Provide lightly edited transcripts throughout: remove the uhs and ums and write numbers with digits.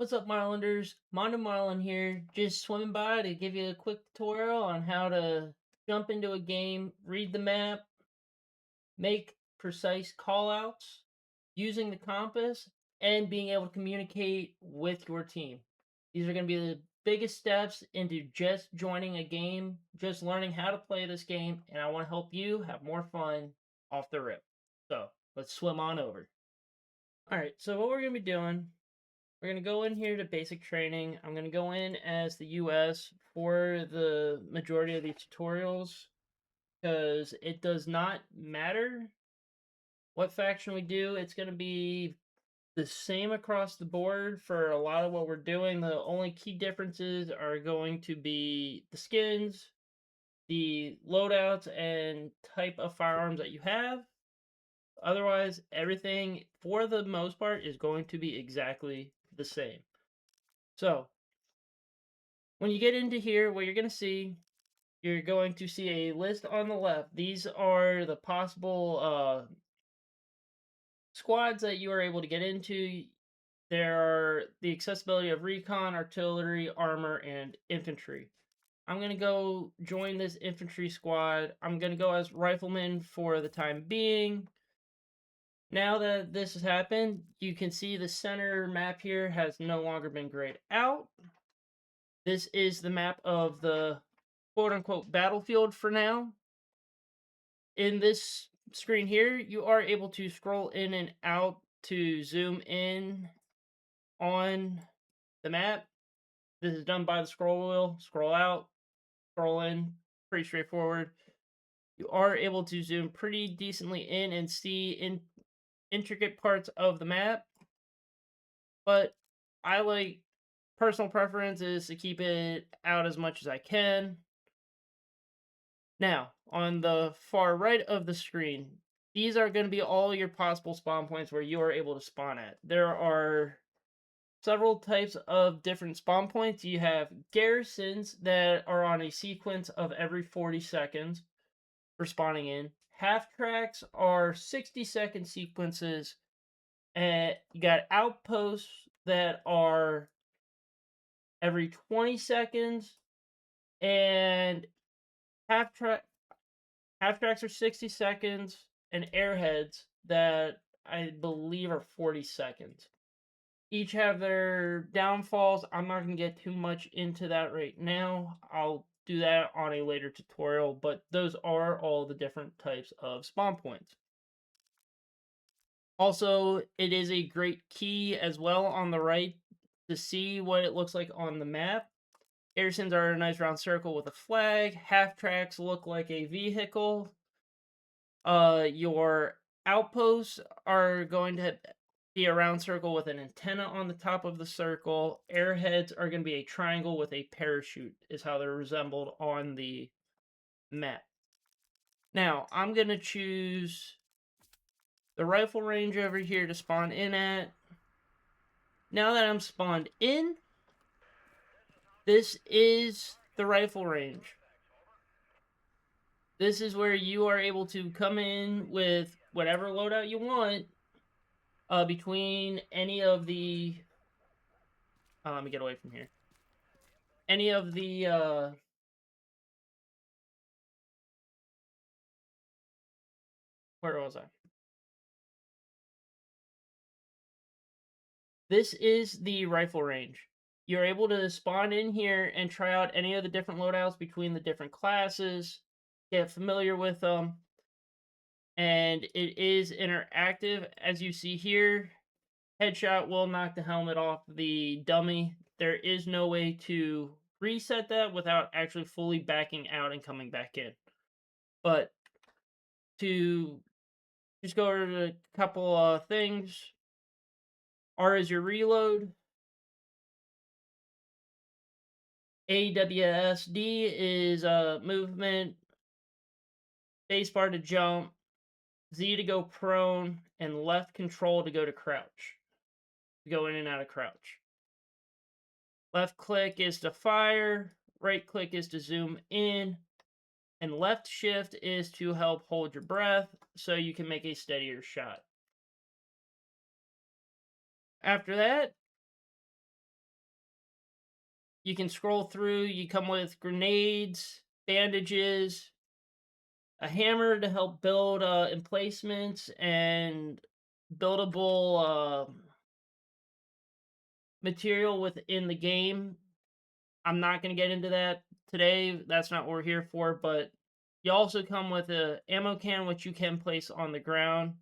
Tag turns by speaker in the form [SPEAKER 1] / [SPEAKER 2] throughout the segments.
[SPEAKER 1] What's up, Marlanders? MondoMarlin here, just swimming by to give you a quick tutorial on how to jump into a game, read the map, make precise callouts using the compass, and being able to communicate with your team. These are going to be the biggest steps into just joining a game, just learning how to play this game, and I want to help you have more fun off the rip. So, let's swim on over. Alright, so what we're going to be doing, we're going to go in here to basic training. I'm going to go in as the US for the majority of these tutorials because it does not matter what faction we do. It's going to be the same across the board for a lot of what we're doing. The only key differences are going to be the skins, the loadouts, and type of firearms that you have. Otherwise, everything, for the most part, is going to be exactly the same. So, when you get into here, what you're going to see a list on the left. These are the possible squads that you are able to get into. There are the accessibility of recon, artillery, armor, and infantry. I'm going to go join this infantry squad. I'm going to go as rifleman for the time being. Now that this has happened, you can see the center map here has no longer been grayed out. This is the map of the quote-unquote battlefield for now. In this screen here, you are able to scroll in and out to zoom in on the map. This is done by the scroll wheel. Scroll out, scroll in, pretty straightforward. You are able to zoom pretty decently in and see intricate parts of the map, but I like, personal preference is to keep it out as much as I can. Now, on the far right of the screen, these are going to be all your possible spawn points where you are able to spawn at. There are several types of different spawn points. You have garrisons that are on a sequence of every 40 seconds for spawning in. Half tracks are 60-second sequences. And you got outposts that are every 20 seconds. And half track half tracks are 60 seconds, and airheads that I believe are 40 seconds. Each have their downfalls. I'm not going to get too much into that right now. I'll do that on a later tutorial, but those are all the different types of spawn points. Also, it is a great key as well on the right to see what it looks like on the map. Garrisons are a nice round circle with a flag. Half tracks look like a vehicle. Your outposts are going to be a round circle with an antenna on the top of the circle. Airheads are going to be a triangle with a parachute, is how they're resembled on the map. Now, I'm going to choose the rifle range over here to spawn in at. Now that I'm spawned in, this is the rifle range. This is where you are able to come in with whatever loadout you want between any of the... let me get away from here. Any of the... where was I? This is the rifle range. You're able to spawn in here and try out any of the different loadouts between the different classes, get familiar with them, and it is interactive. As you see here, headshot will knock the helmet off the dummy. There is no way to reset that without actually fully backing out and coming back in. But to just go over a couple of things, R is your reload. AWSD is movement. Spacebar to jump. Z to go prone. And left control to go to crouch. To go in and out of crouch. Left click is to fire. Right click is to zoom in. And left shift is to help hold your breath so you can make a steadier shot. After that, You can scroll through. You come with grenades, bandages, a hammer to help build emplacements and buildable material within the game. I'm not going to get into that today. That's not what we're here for. But you also come with a ammo can, which you can place on the ground.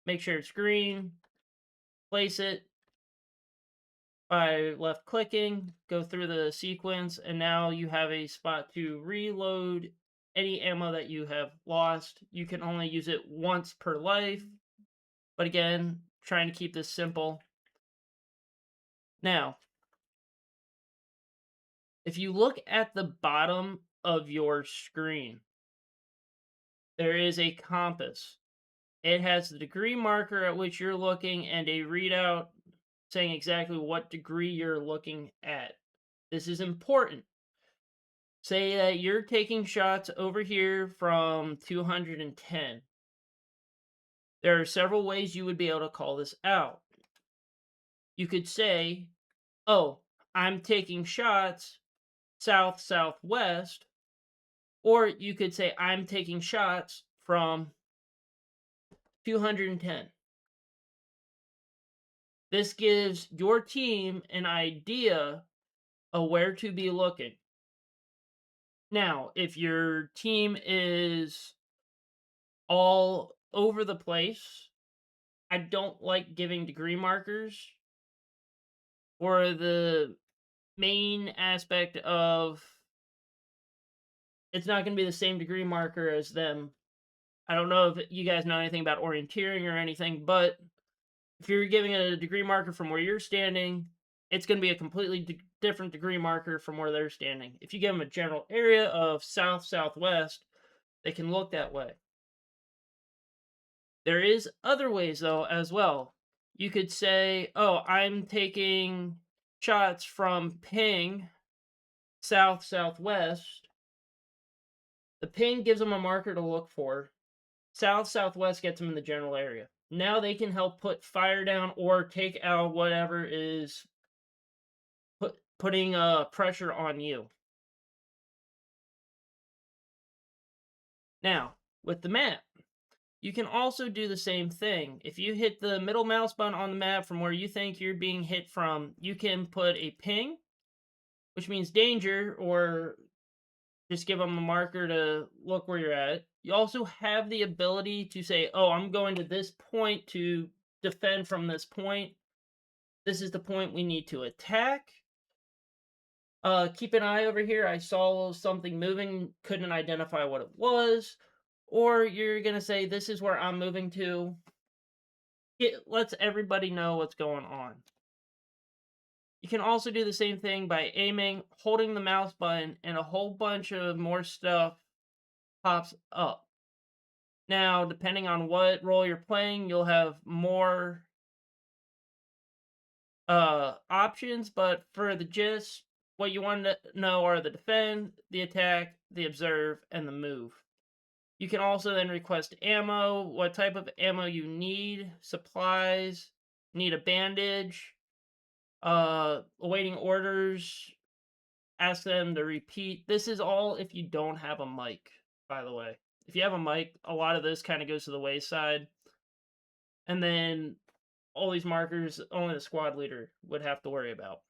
[SPEAKER 1] Make sure it's green. Place it by left clicking. Go through the sequence, and now you have a spot to reload any ammo that you have lost. You can only use it once per life. But again, trying to keep this simple. Now, if you look at the bottom of your screen, there is a compass. It has the degree marker at which you're looking and a readout saying exactly what degree you're looking at. This is important. Say that you're taking shots over here from 210. There are several ways you would be able to call this out. You could say, oh, I'm taking shots south-southwest, or you could say, I'm taking shots from 210. This gives your team an idea of where to be looking. Now, if your team is all over the place, I don't like giving degree markers for the main aspect of it's not going to be the same degree marker as them. I don't know if you guys know anything about orienteering or anything, but if you're giving a degree marker from where you're standing, it's going to be a completely different degree marker from where they're standing. If you give them a general area of south-southwest, they can look that way. There is other ways, though, as well. You could say, oh, I'm taking shots from ping south-southwest. The ping gives them a marker to look for. South-southwest gets them in the general area. Now they can help put fire down or take out whatever is putting pressure on you. Now, with the map, you can also do the same thing. If you hit the middle mouse button on the map from where you think you're being hit from, you can put a ping, which means danger, or just give them a marker to look where you're at. You also have the ability to say, oh, I'm going to this point to defend from this point. This is the point we need to attack. Keep an eye over here. I saw something moving, couldn't identify what it was. Or you're going to say, this is where I'm moving to. It lets everybody know what's going on. You can also do the same thing by aiming, holding the mouse button, and a whole bunch of more stuff pops up. Now, depending on what role you're playing, you'll have more options, but for the gist, what you want to know are the defend, the attack, the observe, and the move. You can also then request ammo, what type of ammo you need, supplies, need a bandage, awaiting orders, ask them to repeat. This is all if you don't have a mic, by the way. If you have a mic, a lot of this kind of goes to the wayside. And then all these markers, only the squad leader would have to worry about.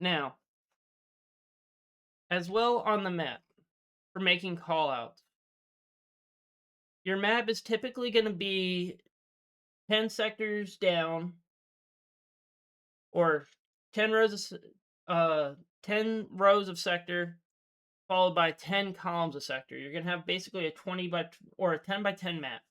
[SPEAKER 1] Now, as well on the map, for making callouts, your map is typically going to be 10 sectors down, or 10 rows of sector, followed by 10 columns of sector. You're going to have basically a 20 by or a 10 by 10 map.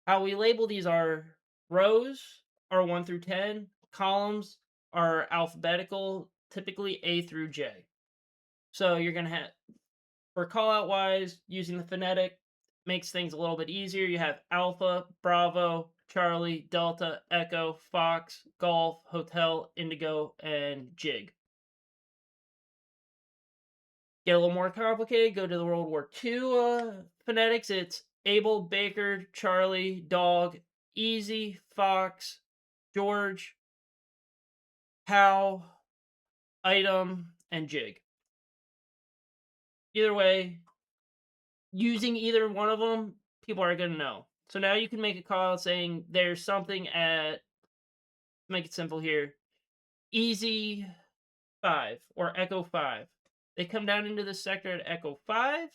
[SPEAKER 1] How we label these are rows are 1 through 10, columns are alphabetical, typically A through J. So you're going to have, for callout wise, using the phonetic makes things a little bit easier. You have Alpha, Bravo, Charlie, Delta, Echo, Fox, Golf, Hotel, Indigo, and Jig. Get a little more complicated, go to the World War II phonetics. It's Abel, Baker, Charlie, Dog, Easy, Fox, George, how, item, and jig. Either way, using either one of them, people are going to know. So now you can make a call saying there's something at, make it simple here, Easy 5 or Echo 5. They come down into the sector at Echo 5.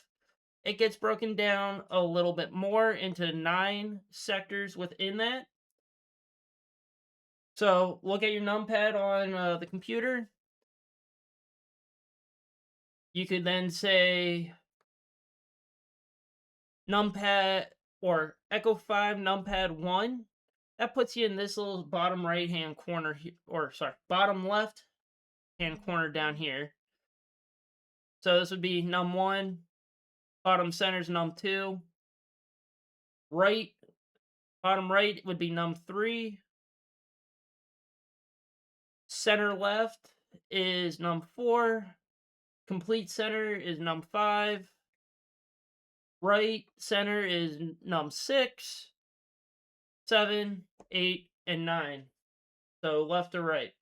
[SPEAKER 1] It gets broken down a little bit more into 9 sectors within that. So look at your numpad on the computer. You could then say numpad or Echo 5 numpad 1. That puts you in this little bottom right hand corner here, or sorry, bottom left hand corner down here. So this would be num1, bottom center is num2, right, bottom right would be num3, center left is num4, complete center is num5, right center is num6, 7, 8, and 9. So left to right.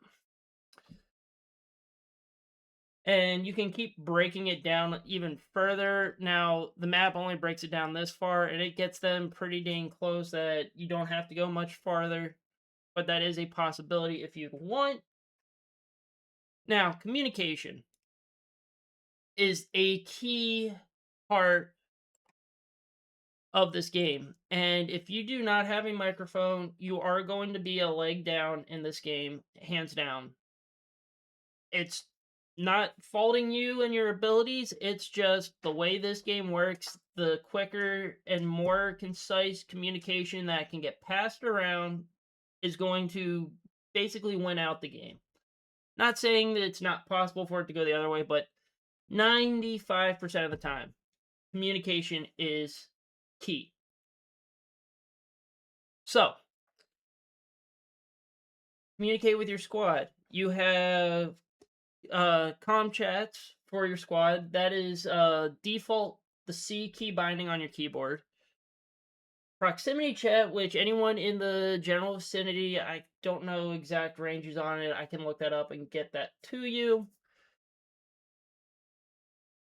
[SPEAKER 1] And you can keep breaking it down even further. Now, the map only breaks it down this far, and it gets them pretty dang close that you don't have to go much farther. But that is a possibility if you want. Now, communication is a key part of this game. And if you do not have a microphone, you are going to be a leg down in this game, hands down. It's not faulting you and your abilities, it's just the way this game works. The quicker and more concise communication that can get passed around is going to basically win out the game. Not saying that it's not possible for it to go the other way, but 95% of the time, communication is key. So, communicate with your squad. You have comm chats for your squad. That is default the C key binding on your keyboard. Proximity chat, which anyone in the general vicinity, I don't know exact ranges on it. I can look that up and get that to you.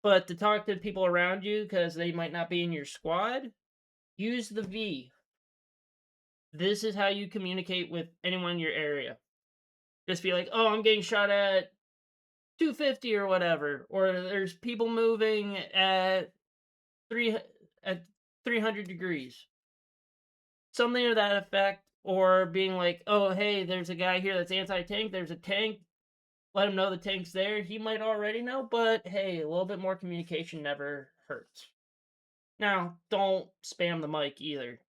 [SPEAKER 1] But to talk to people around you, because they might not be in your squad, use the V. This is how you communicate with anyone in your area. Just be like, oh, I'm getting shot at 250 or whatever. Or there's people moving at 300 degrees. Something to that effect. Or being like, oh, hey, there's a guy here that's anti-tank. There's a tank. Let him know the tank's there. He might already know, but hey, a little bit more communication never hurts. Now, don't spam the mic either.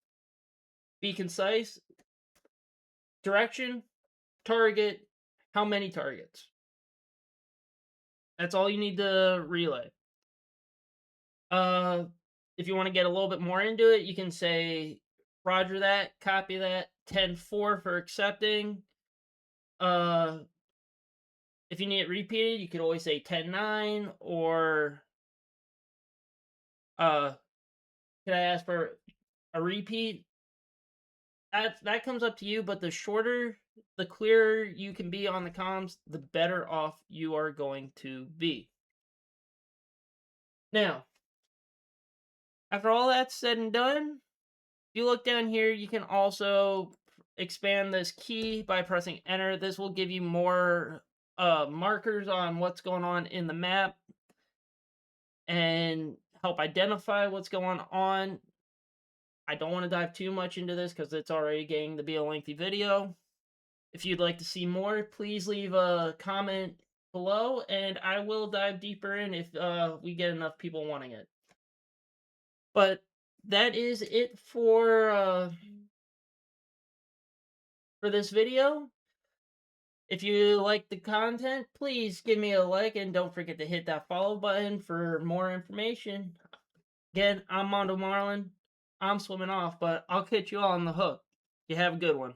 [SPEAKER 1] Be concise. Direction, target, how many targets. That's all you need to relay. If you want to get a little bit more into it, you can say roger that, copy that, 10-4 for accepting. If you need it repeated, you could always say 10-9, or could I ask for a repeat? That comes up to you, but the shorter, the clearer you can be on the comms, the better off you are going to be. Now, after all that's said and done, if you look down here, you can also expand this key by pressing enter. This will give you more markers on what's going on in the map and help identify what's going on. I don't want to dive too much into this because it's already getting to be a lengthy video. If you'd like to see more, please leave a comment below, and I will dive deeper in if we get enough people wanting it. But that is it for this video. If you like the content, please give me a like, and don't forget to hit that follow button for more information. Again, I'm MondoMarlin. I'm swimming off, but I'll catch you all on the hook. You have a good one.